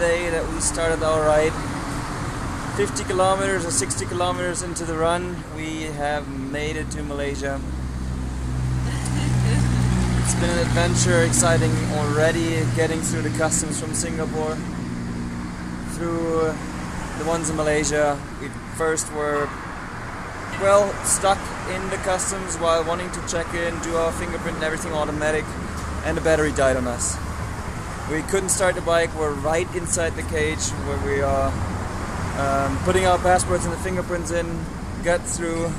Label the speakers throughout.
Speaker 1: day that we started our ride. 50 kilometers or 60 kilometers into the run, we have made it to Malaysia. It's been an adventure, exciting already, getting through the customs from Singapore, through the ones in Malaysia. We first were, well, stuck in the customs while wanting to check in, do our fingerprint and everything automatic, and the battery died on us. We couldn't start the bike, we're right inside the cage where we are putting our passports and the fingerprints in, got through,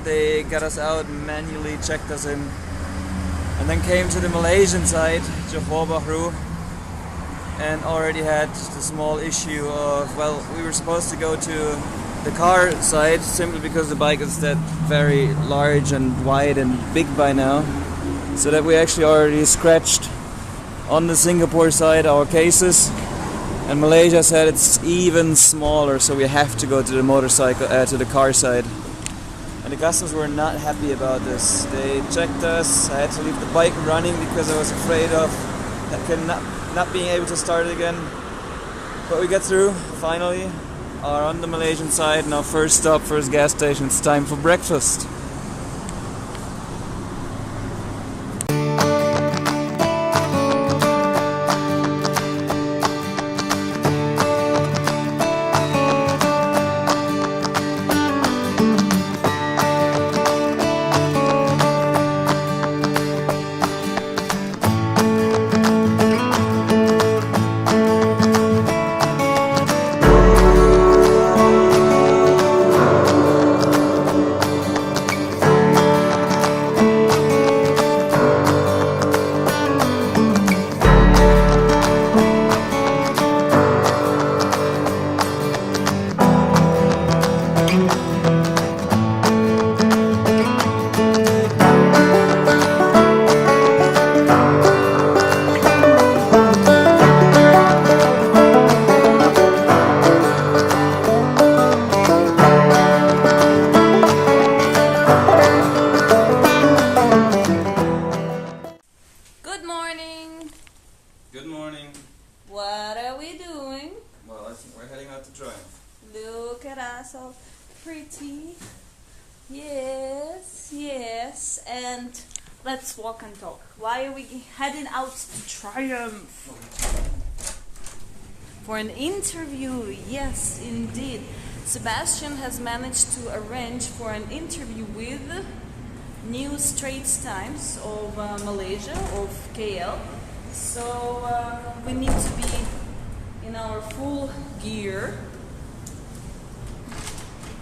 Speaker 1: they got us out, manually checked us in, and then came to the Malaysian side, Johor Bahru, and already had the small issue of, well, we were supposed to go to the car side simply because the bike is that very large and wide and big by now, so that we actually already scratched on the Singapore side our cases, and Malaysia said it's even smaller, so we have to go to the motorcycle, to the car side. And the customs were not happy about this. They checked us. I had to leave the bike running because I was afraid of not being able to start it again. But we got through, finally, are on the Malaysian side. Now first stop, first gas station, it's time for breakfast. Good morning.
Speaker 2: What are we doing?
Speaker 1: Well, I think we're heading out to drive.
Speaker 2: Look at us, so pretty. Yes, yes. And let's walk and talk. Why are we heading out to Triumph? For an interview, yes, indeed. Sebastian has managed to arrange for an interview with New Straits Times of Malaysia, of KL. So we need to be in our full gear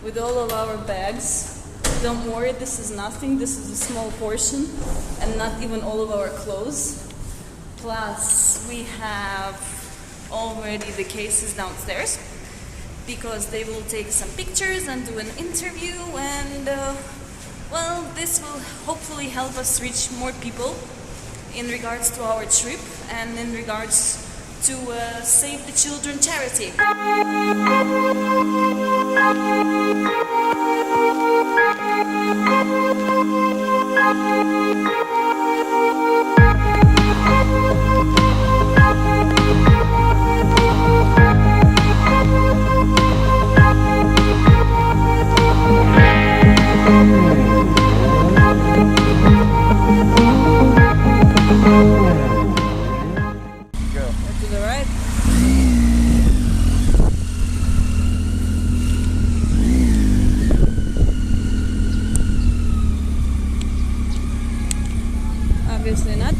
Speaker 2: with all of our bags. Don't worry, this is nothing. This is a small portion and not even all of our clothes. Plus we have already the cases downstairs because they will take some pictures and do an interview, and well, this will hopefully help us reach more people in regards to our trip and in regards to Save the Children charity. Obviously not.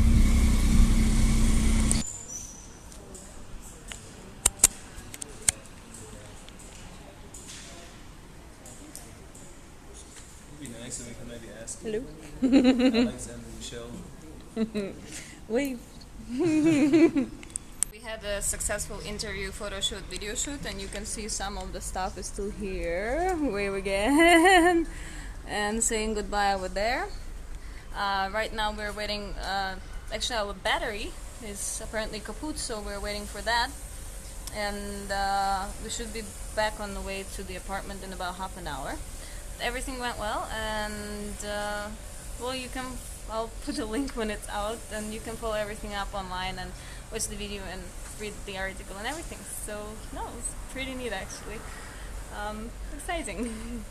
Speaker 1: It'd be nice if we can maybe ask
Speaker 2: Hello.
Speaker 1: Alex and Michelle.
Speaker 2: Wave. We had a successful interview, photo shoot, video shoot, and you can see some of the staff is still here. Wave again. And saying goodbye over there. Right now we're waiting, actually our battery is apparently kaput, so we're waiting for that. And we should be back on the way to the apartment in about half an hour. Everything went well, and well, I'll put a link when it's out, and you can follow everything up online. And watch the video and read the article and everything. So no, it's pretty neat actually. Exciting.